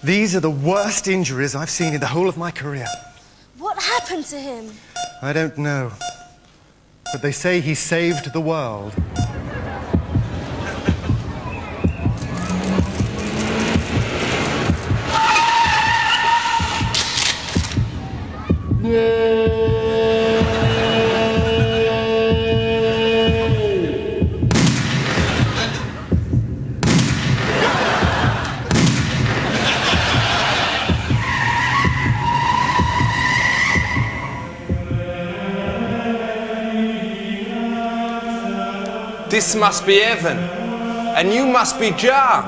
These are the worst injuries I've seen in the whole of my career. What happened to him? I don't know. But they say he saved the world. This must be heaven, and you must be Jah.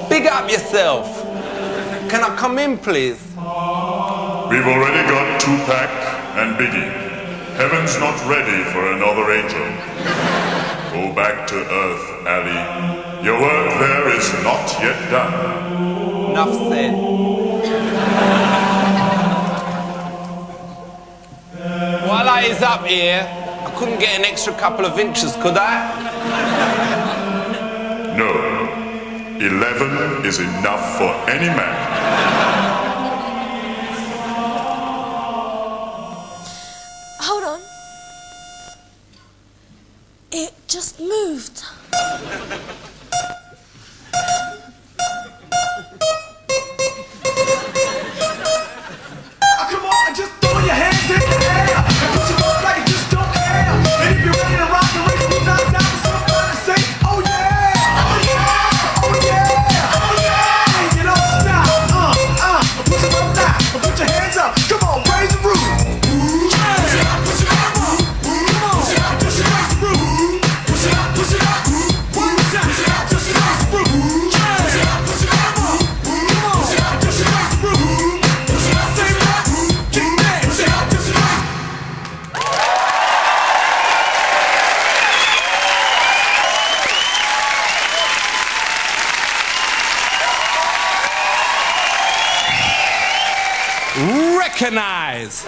Big up yourself. Can I come in, please? We've already got Tupac and Biggie. Heaven's not ready for another angel. Go back to Earth, Ali. Your work there is not yet done. Enough said. While I is up here, I couldn't get an extra couple of inches, could I? No. 11 is enough for any man. Hold on. It just moved. Come on, just throw your hands in the air. Push them up like you just don't care. And if you're ready to rock the race, we knock down somebody say, oh yeah, oh yeah, oh yeah, oh yeah. Hey, you don't stop. Push them up now. Put your hands up. Come on, raise the roof. Push it up, push it up. Come on, push it up, just raise the roof. Push it up, push it up. One time, push it up, just raise the roof. Push it up, push it up. Come on, push it up, just raise the roof. Push it up, say what? Kick that. Push it up, just raise. Recognize!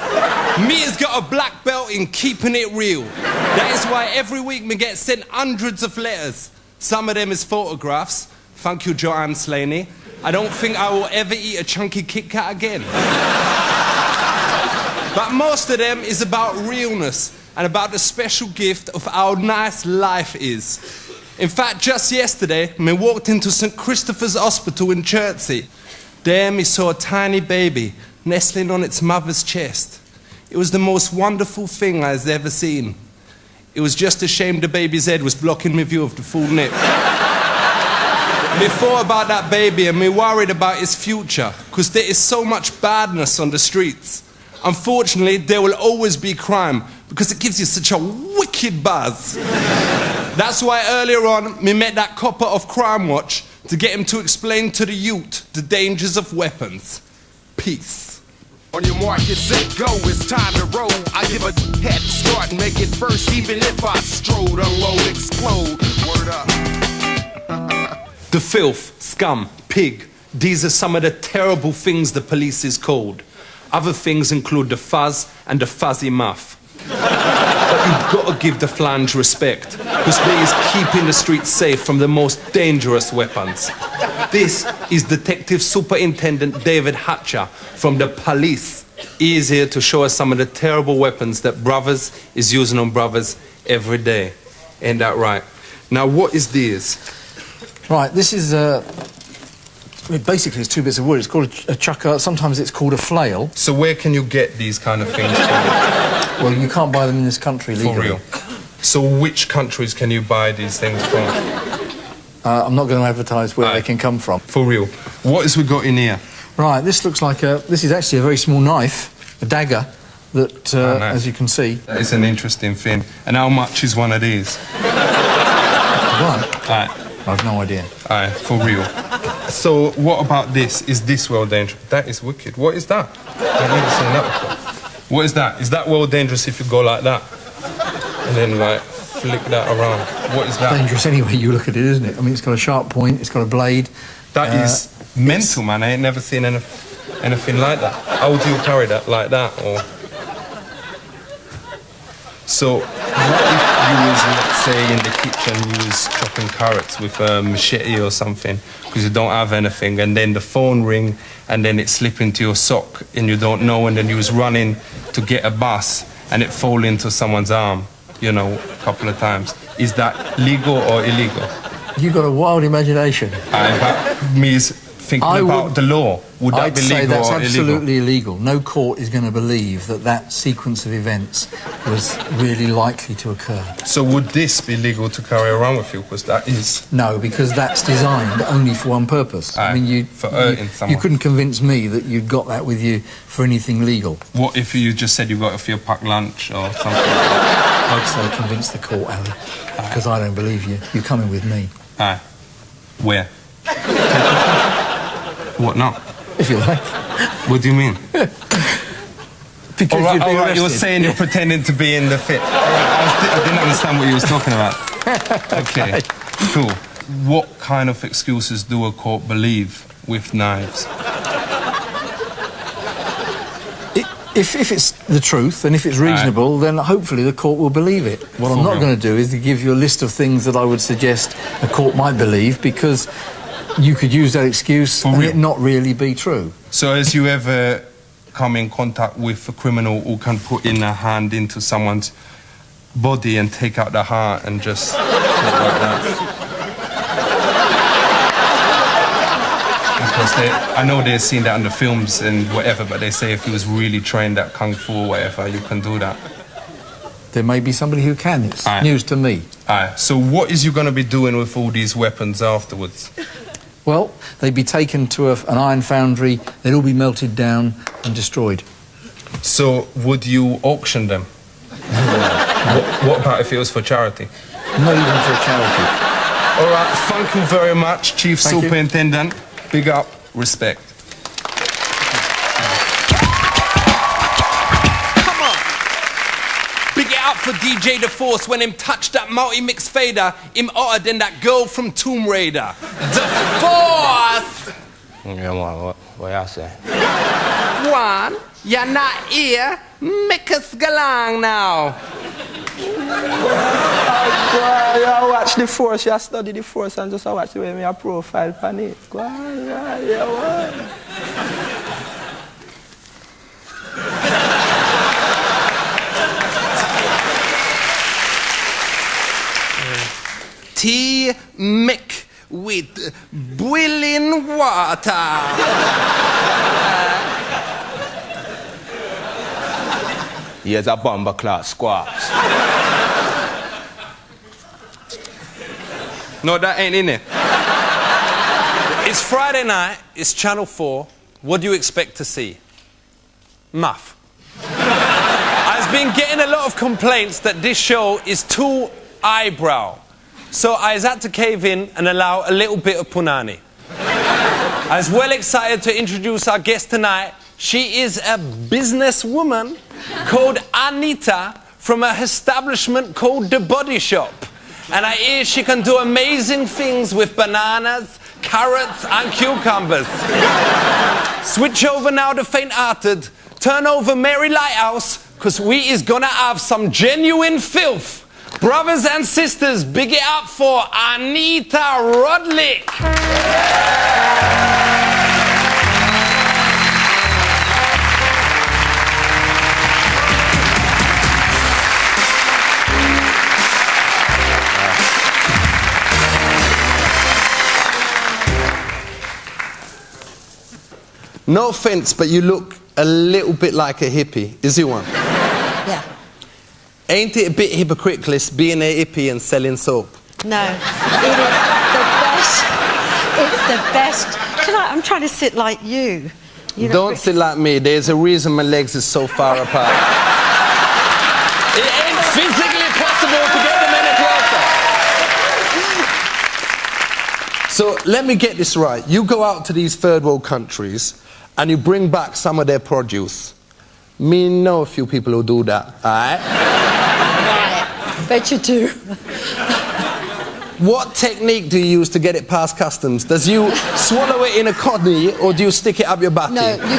Me has got a black belt in keeping it real. That is why every week me get sent hundreds of letters. Some of them is photographs. Thank you, Joanne Slaney. I don't think I will ever eat a chunky Kit Kat again. But most of them is about realness and about the special gift of how nice life is. In fact, just yesterday, me walked into St. Christopher's Hospital in Chertsey. There me saw a tiny baby nestling on its mother's chest. It was the most wonderful thing I has ever seen. It was just a shame the baby's head was blocking my view of the full nip. Me thought about that baby and me worried about his future, because there is so much badness on the streets. Unfortunately, there will always be crime, because it gives you such a wicked buzz. That's why earlier on, me met that copper of Crime Watch to get him to explain to the youth the dangers of weapons. Peace. On your mark, get set, go, it's time to roll. I give a head start and make it first, even if I strode, unload, explode. Word up. The filth, scum, pig, these are some of the terrible things the police is called. Other things include the fuzz and the fuzzy muff. But you've got to give the flange respect, because they is keeping the streets safe from the most dangerous weapons. This is Detective Superintendent David Hatcher from the police. He is here to show us some of the terrible weapons that brothers is using on brothers every day. Ain't that right? Now, what is this? Right, this is basically it's two bits of wood. It's called a chucker. Sometimes it's called a flail. So where can you get these kind of things from? Well, you can't buy them in this country legally. For real? So which countries can you buy these things from? I'm not going to advertise where they can come from. For real. What has we got in here? Right, this looks like this is actually a very small knife, a dagger, that, nice. as you can see... That is an interesting thing. And how much is one of these? One? Aye. I've no idea. Aye, for real. So what about this? Is this well dangerous? That is wicked. What is that? I've never seen that before. What is that? Is that well dangerous if you go like that? And then, like, flick that around. What is that? Dangerous any way you look at it, isn't it? I mean, it's got a sharp point, it's got a blade. That is mental, man. I ain't never seen anything like that. How would you carry that? Like that? Or... So, what if was, let's say, in the kitchen, you was chopping carrots with a machete or something because you don't have anything, and then the phone ring, and then it slip into your sock, and you don't know, and then you was running to get a bus, and it fall into someone's arm, you know, a couple of times. Is that legal or illegal? You've got a wild imagination. That means thinking about the law. Would that I'd be say legal that's or absolutely illegal. No court is going to believe that that sequence of events was really likely to occur. So would this be legal to carry around with you? Because that is... No, because that's designed only for one purpose. I mean, for hurting someone. you couldn't convince me that you'd got that with you for anything legal. What if you just said you got it for your packed lunch or something? I'd say convince the court, Ali, because I don't believe you. You're coming with me. Aye. Where? What now? If you like. What do you mean? Because all you'd be right, you were arrested. saying you're pretending to be in the fit. I didn't understand what you was talking about. Okay, cool. What kind of excuses do a court believe with knives? If it's the truth and if it's reasonable, then hopefully the court will believe it. What I'm not going to do is to give you a list of things that I would suggest a court might believe, because you could use that excuse and it not really be true. So has you ever come in contact with a criminal who can put in a hand into someone's body and take out the heart and just like that? Because I know they've seen that in the films and whatever, but they say if he was really trained at Kung Fu or whatever, you can do that. There may be somebody who can. It's news to me. Aye. So what is you going to be doing with all these weapons afterwards? Well, they'd be taken to an iron foundry, they'd all be melted down and destroyed. So would you auction them? What about if it was for charity? Not even for charity. All right, thank you very much, Chief Thank you. Superintendent. Big up, respect. Come on. Big it up for DJ The Force when him touched that multi-mix fader, him hotter than that girl from Tomb Raider. The Force! Yeah, what I say? One, you're not here, make us go along now. Boy, you watch The Force, you study The Force and just watch the way me a profile pan it. Go on, yeah, what? Tea Mick with boiling water. Here's a bomber class squash. No, that ain't in it. It's Friday night, it's Channel 4. What do you expect to see? Muff. I've been getting a lot of complaints that this show is too eyebrow. So I had to cave in and allow a little bit of punani. I was well excited to introduce our guest tonight. She is a businesswoman called Anita from a establishment called The Body Shop. And I hear she can do amazing things with bananas, carrots and cucumbers. Switch over now to faint-hearted. Turn over Mary Lighthouse, because we is gonna have some genuine filth. Brothers and sisters, big it up for Anita Rodlick. No offense, but you look a little bit like a hippie. Is you one? Yeah. Ain't it a bit hypocritical being a hippie and selling soap? No. It is the best. It's the best. I'm trying to sit like you. Don't sit like me. There's a reason my legs are so far apart. It ain't physically possible to get them any closer. So let me get this right. You go out to these third world countries and you bring back some of their produce. Me know a few people who do that, alright? Right. Bet you do. What technique do you use to get it past customs? Does you swallow it in a codney or do you stick it up your butty? No, you can. No.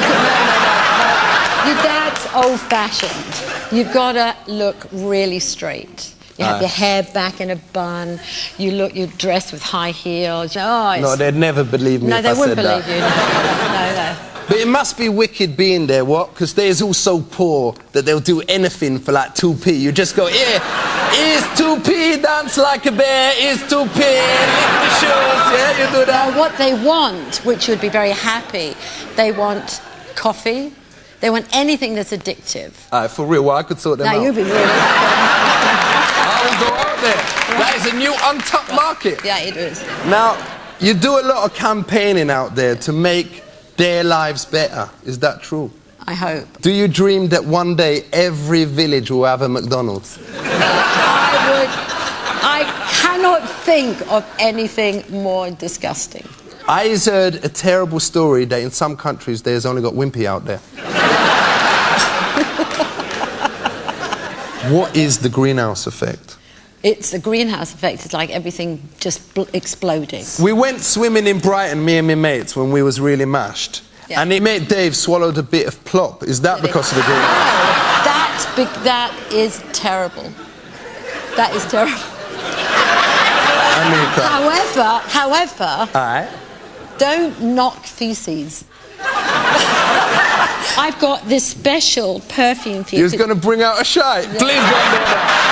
That's old-fashioned. You've got to look really straight. You have your hair back in a bun. You're dressed with high heels. Oh, No, they'd never believe me no, if they I wouldn't said believe that. you. No. But it must be wicked being there, what? Because they're all so poor that they'll do anything for like 2p. You just go, here's 2p, dance like a bear, here's 2p, lick the shoes, yeah, you do that. Now, what they want, which you'd be very happy, they want coffee. They want anything that's addictive. For real, well, I could sort them out. Now, you'd be really happy. I will go out there. That is a new untapped market. Yeah, it is. Now, you do a lot of campaigning out there to make their lives better. Is that true? I hope. Do you dream that one day every village will have a McDonald's? I cannot think of anything more disgusting. I heard a terrible story that in some countries there's only got Wimpy out there. What is the greenhouse effect? It's the greenhouse effect. It's like everything just exploding. We went swimming in Brighton, me and my mates, when we was really mashed. Yeah. And it made Dave swallowed a bit of plop. Is that because of the greenhouse? That is terrible. That is terrible. However, Alright. don't knock feces. I've got this special perfume for you. He was going to bring out a shite. Yeah. Please don't do that.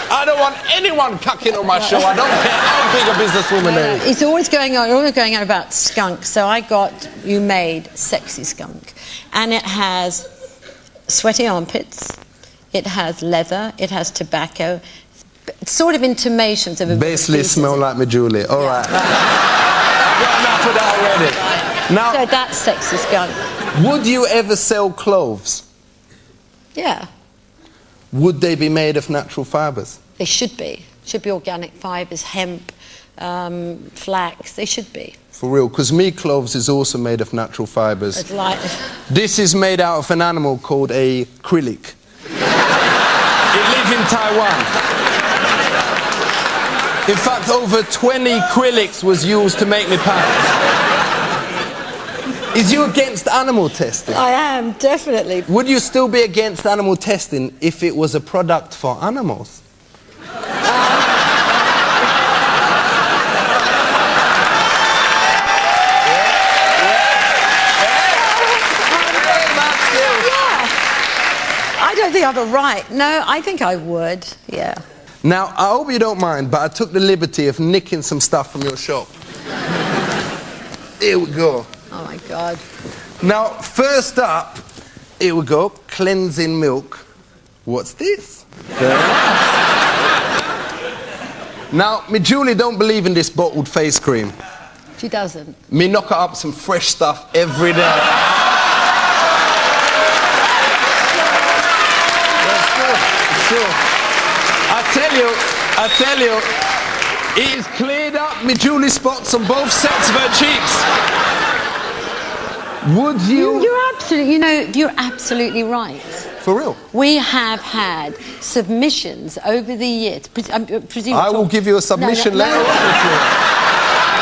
I don't want anyone cucking on my show. I don't care how big a businesswoman there is. He's always going on about skunk. So I got you made sexy skunk. And it has sweaty armpits. It has leather. It has tobacco. Sort of intimations of a Basically smell like me Julie. All right. Got enough of that already. Now, so that's sexy skunk. Would you ever sell clothes? Yeah. Would they be made of natural fibres? They should be. Should be organic fibres, hemp, flax. They should be. For real, because me clothes is also made of natural fibres. It's like... This is made out of an animal called a krilik. It lives in Taiwan. In fact, over 20 kriliks was used to make me pants. Is you against animal testing? I am, definitely. Would you still be against animal testing if it was a product for animals? I don't think I have a right. No, I think I would, yeah. Now, I hope you don't mind, but I took the liberty of nicking some stuff from your shop. Here we go. Oh, my God. Now, first up, here we go, cleansing milk. What's this? Now, me Julie don't believe in this bottled face cream. She doesn't. Me knock her up some fresh stuff every day. I tell you, it has cleared up me Julie spots on both sets of her cheeks. Would you? You're absolutely right. For real? We have had submissions over the years. I will give you a submission later on.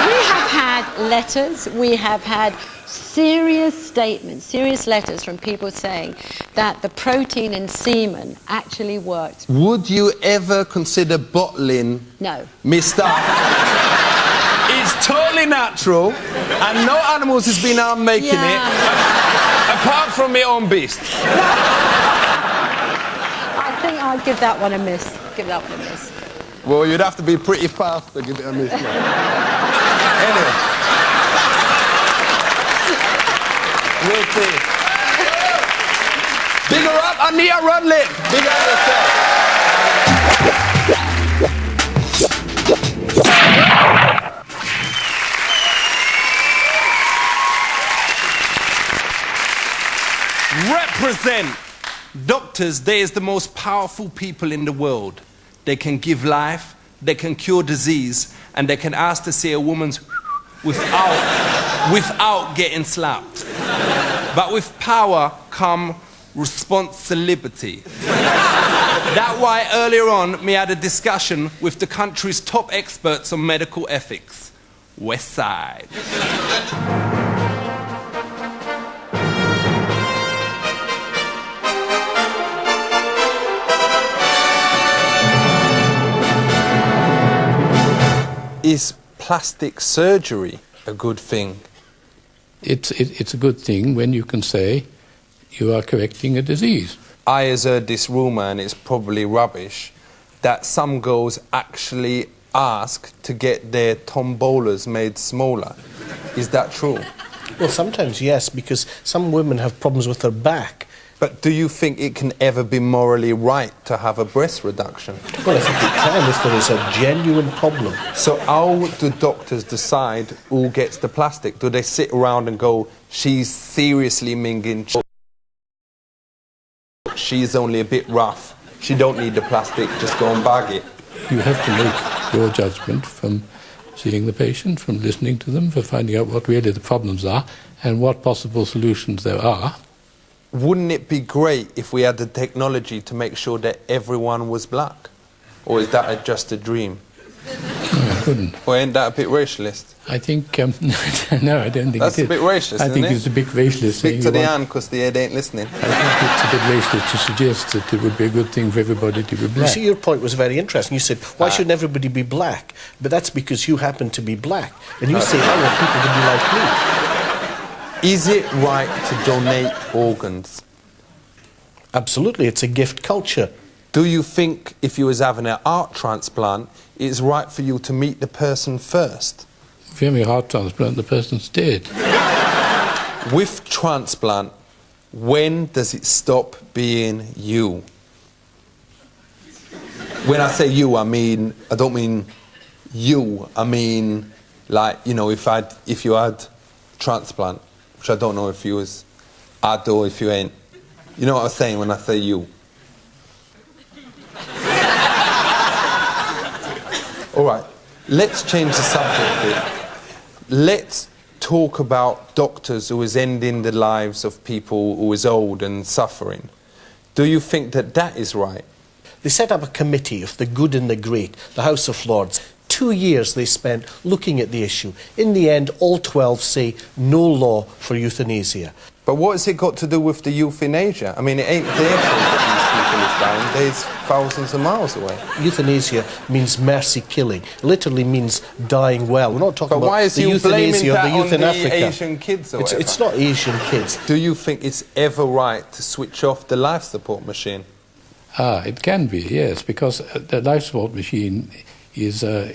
We have had letters. We have had serious statements, serious letters from people saying that the protein in semen actually works. Would you ever consider bottling me stuff? It's totally natural, and no animals has been harmed making it, apart from my own beast. I think I'll give that one a miss. Give that one a miss. Well, you'd have to be pretty fast to give it a miss. Anyway. We'll see. Big her up, Ania Rudlin. Big her yourself. Represent. Doctors, they is the most powerful people in the world. They can give life, they can cure disease, and they can ask to see a woman's without getting slapped. But with power come responsibility. That's why earlier on me had a discussion with the country's top experts on medical ethics, West Side. Is plastic surgery a good thing? It's a good thing when you can say you are correcting a disease. I has heard this rumour, and it's probably rubbish, that some girls actually ask to get their tombolas made smaller. Is that true? Well, sometimes yes, because some women have problems with their back. But do you think it can ever be morally right to have a breast reduction? Well, I think it can if there is a genuine problem. So how do doctors decide who gets the plastic? Do they sit around and go, she's seriously minging, she's only a bit rough, she don't need the plastic, just go and bag it? You have to make your judgment from seeing the patient, from listening to them, for finding out what really the problems are and what possible solutions there are. Wouldn't it be great if we had the technology to make sure that everyone was black? Or is that just a dream? No, I couldn't. Or ain't that a bit racialist? I think, no, I don't think That's it is. a bit racist, I think isn't it? it's a bit racist. Speak to the hand, because the head ain't listening. I think it's a bit racist to suggest that it would be a good thing for everybody to be You black. see, your point was very interesting. You said, why shouldn't everybody be black? But that's because you happen to be black. And you say, I want people to be like me. Is it right to donate organs? Absolutely, it's a gift culture. Do you think if you was having an heart transplant, it's right for you to meet the person first? If you're having a heart transplant, the person's dead. With transplant, when does it stop being you? When I say you, I don't mean you. I mean, like, you know, if you had transplant, which I don't know if you had or if you ain't. You know what I'm saying when I say you? All right, let's change the subject a bit. Let's talk about doctors who is ending the lives of people who is old and suffering. Do you think that that is right? They set up a committee of the good and the great, the House of Lords. 2 years they spent looking at the issue. In the end, all 12 say no law for euthanasia. But what has it got to do with the youth in Asia? I mean, it ain't their fault that these people is dying. There's thousands of miles away. Euthanasia means mercy killing. It literally means dying well. We're not talking But about why is the you blaming euthanasia or that the youth on in the Africa. Asian kids or It's not Asian kids. Do you think it's ever right to switch off the life support machine? It can be, yes, because the life support machine is a,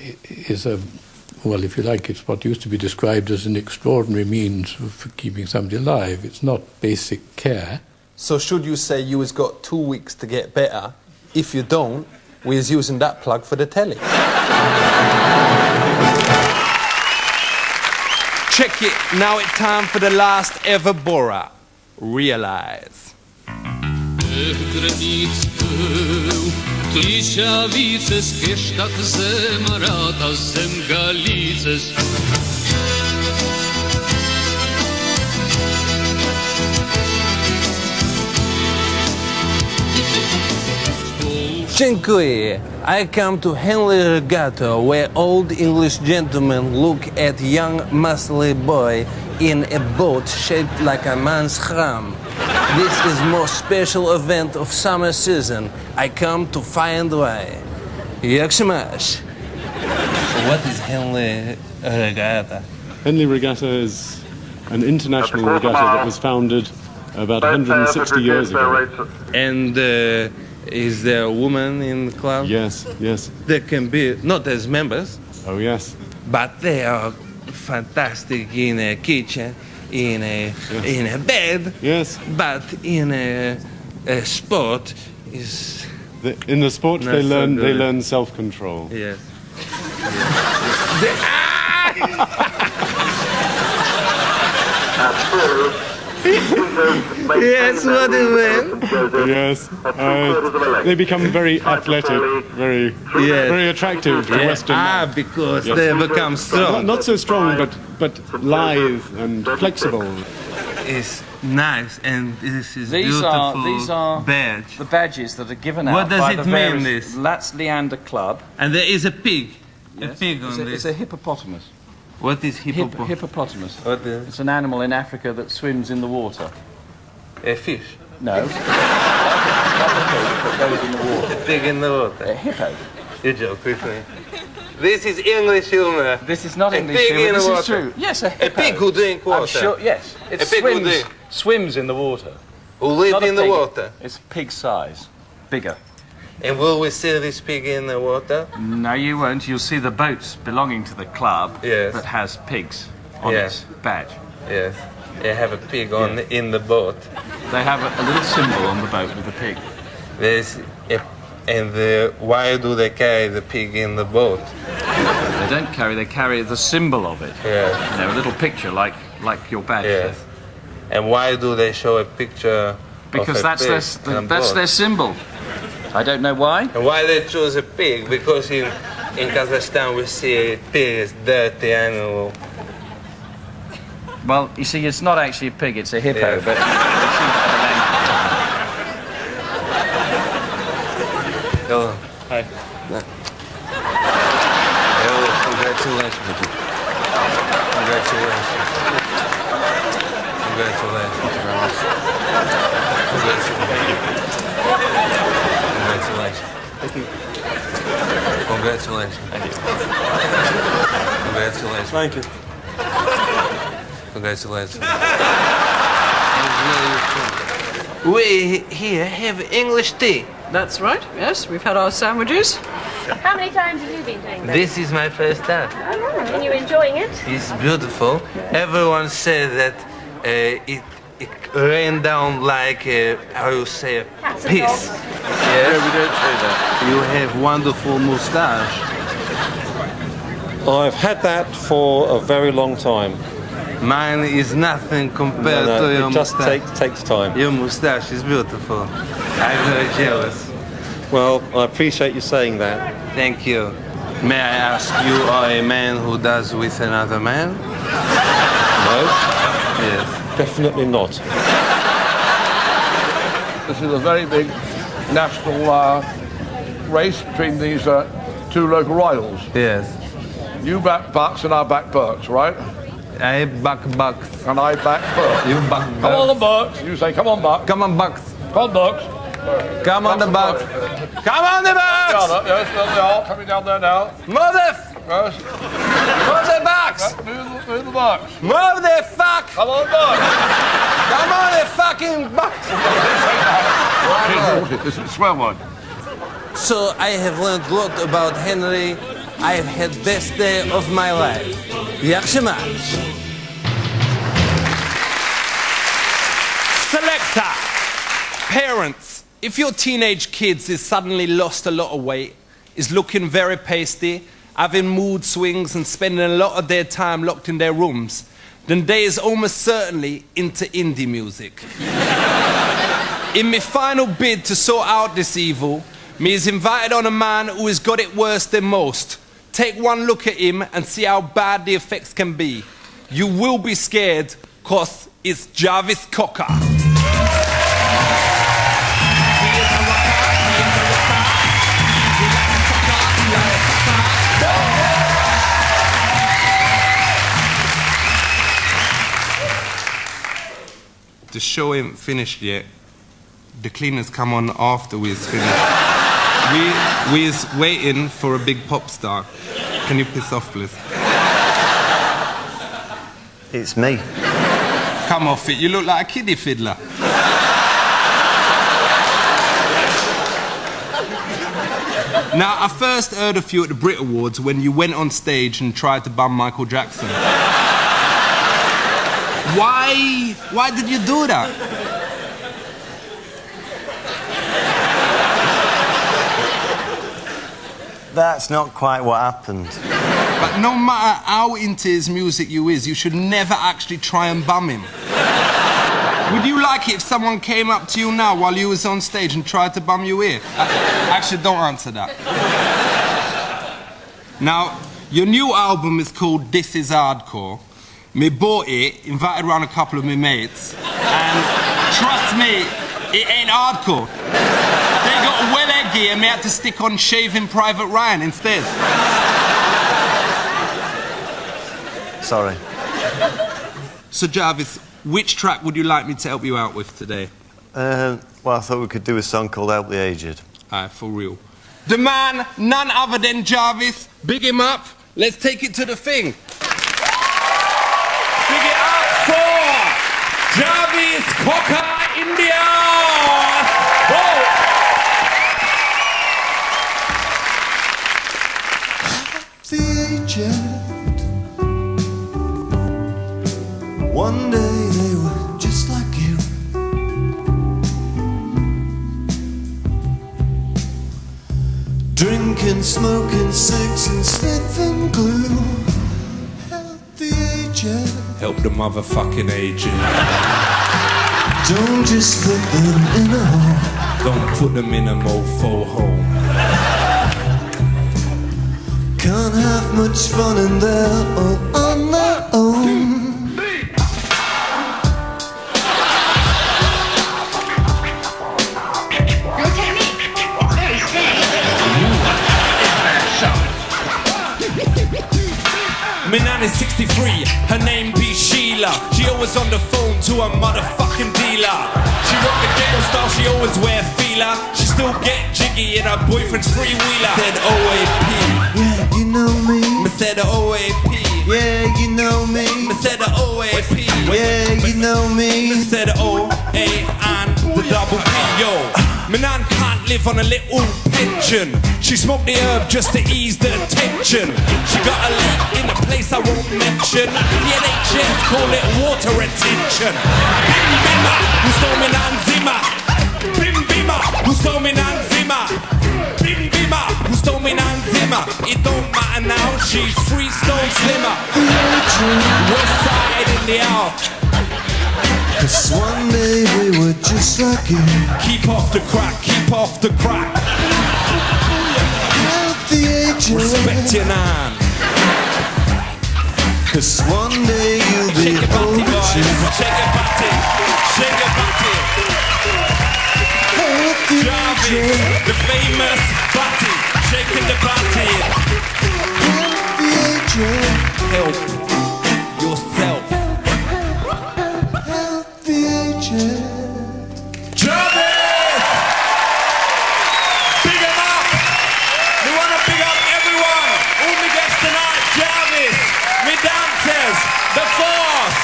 well, if you like, it's what used to be described as an extraordinary means for keeping somebody alive. It's not basic care. So should you say you has got 2 weeks to get better? If you don't, we is using that plug for the telly. Check it. Now it's time for the last ever Borat. Realize. Dziękuję. I come to Henley Regatta, where old English gentlemen look at young muscly boy in a boat shaped like a man's ham. This is most special event of summer season. I come to find way. Jak się masz? What is Henley Regatta? Henley Regatta is an international regatta that was founded about 160 years ago. And is there a woman in the club? Yes, yes. There can be, not as members. Oh, yes. But they are fantastic in a kitchen, in a bed. Yes. But in a sport is. In the sport, not they so learn good. self-control. Yes. Yes, what is it? Yes. They become very athletic, very attractive to Western men. Because Yes. they become strong. Not so strong, but lithe and flexible. It's nice, and this is These beautiful are badge. the badges that are given out What does by it the mean, various this? Lats Leander Club. And there is a pig. Yes. A pig on It's this. a hippopotamus. What is hippopotamus? Hippopotamus. What is? It's an animal in Africa that swims in the water. A fish. No. Like a pig that goes in the water. A pig in the water. A hippo. You joke with me. This is English humor. This is not A English pig humor, in this the is water. true. Yes, a A hippo. pig who drink water. I'm sure, yes. It A pig who swims, drink. swims in the water. Who live Not a in the pig. water. It's pig size. Bigger. And will we see this pig in the water? No, you won't. You'll see the boats belonging to the club Yes. that has pigs on Yeah. its badge. Yes. They have a pig on in the boat. They have a little symbol on the boat with a pig. There's why do they carry the pig in the boat? They don't carry, they carry the symbol of it. Yes. You know, a little picture like your badge. Yes. And why do they show a picture Because of a that's pig in a that's boat? their symbol. I don't know why. And why they choose a pig? Because in Kazakhstan we see a pig as dirty animal. Well, you see, it's not actually a pig, it's a hippo, Yeah. but they seem to have a name. Hello. Hi. Hello. Congratulations. Congratulations. Congratulations. Thank you very much. Congratulations. Thank you. Congratulations. Thank you. Congratulations. Thank you. Congratulations. We here have English tea. That's right, yes. We've had our sandwiches. How many times have you been doing this? This is my first time. And you enjoying it? It's beautiful. Everyone says that it rained down like how you say Cats and piss. dogs. Yes. we don't say that. You have wonderful moustache. I've had that for a very long time. Mine is nothing compared to your it just moustache. takes time. Your moustache is beautiful. I'm very jealous. Well, I appreciate you saying that. Thank you. May I ask, you are a man who does with another man? No? Yes. Definitely not. This is a very big national race between these two local rivals. Yes. You back Bucks and I back Berks, right? I back Bucks. And I back Berks. You back Come on, the Bucks. You say, come on, Bucks. Come on, Bucks. Come on, Bucks. Come on, the Bucks. Come on, the Bucks. Yes, there they are. Coming down there now. Move the Yes. Move the Bucks. Move the Bucks. Move the fuck. Come on, Bucks. Come on, the fucking Bucks. This is a swear word. So I have learned a lot about Henry. I have had best day of my life. Yakshimach. Selector. Parents, if your teenage kids is suddenly lost a lot of weight, is looking very pasty, having mood swings and spending a lot of their time locked in their rooms, then they is almost certainly into indie music. In my final bid to sort out this evil, me is invited on a man who has got it worse than most. Take one look at him and see how bad the effects can be. You will be scared, cause it's Jarvis Cocker. The show ain't finished yet. The cleaners come on after we's finished. We's waiting for a big pop star. Can you piss off, please? It's me. Come off it, you look like a kiddie fiddler. Now, I first heard of you at the Brit Awards when you went on stage and tried to bum Michael Jackson. Why did you do that? That's not quite what happened. But no matter how into his music you is, you should never actually try and bum him. Would you like it if someone came up to you now while you was on stage and tried to bum your ear? Actually, don't answer that. Now, your new album is called This Is Hardcore. Me bought it, invited around a couple of my mates, and trust me, it ain't hardcore. They got well eggy and me had to stick on Shaving Private Ryan instead. Sorry. So Jarvis, which track would you like me to help you out with today? Well, I thought we could do a song called Help the Aged. For real. The man, none other than Jarvis. Big him up. Let's take it to the thing. Big it up for Jarvis Cocker India. Oh. The agent. One day they were just like you. Drinking, smoking, sex and sniffing glue. Help the agent. Help the motherfucking agent. Don't just put them in a hole. Don't put them in a mofo home. Can't have much fun in there all on their own. My nan is 63, her name be Sheila. She always on the phone to her motherfucking dealer. She rock the ghetto style, she always wear feeler. She still get jiggy in her boyfriend's three-wheeler. Said OAP, yeah, you know me. Me said OAP, yeah, you know me. Me said OAP, yeah, you know me. Me said O-A and the double P, yo. My nan can't live on a little pension. She smoked the herb just to ease the tension. She got a leak in a place I won't mention. The NHS call it water retention. Bim bimma, who stole me nan zimmer? Bim bimma, who stole me nan zimmer? Bim bimma, who stole me nan zimmer? It don't matter now, she's free stone slimmer. West side in the house. 'Cause one day we were just like you. Keep off the crack, keep off the crack. Help the agent. Respect your nan. 'Cause one day you'll be Shake your body, older boys. too. Shake your body, shake your body. Help the Jarvis, agent. the famous body, shaking the body. Help the agent. Help yourself. Help the agent. Jarvis! Big 'em up! We want to big up everyone. All my guests tonight, Jarvis, me dancers, the force,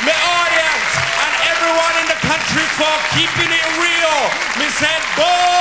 my audience, and everyone in the country for keeping it real. Me said, boy!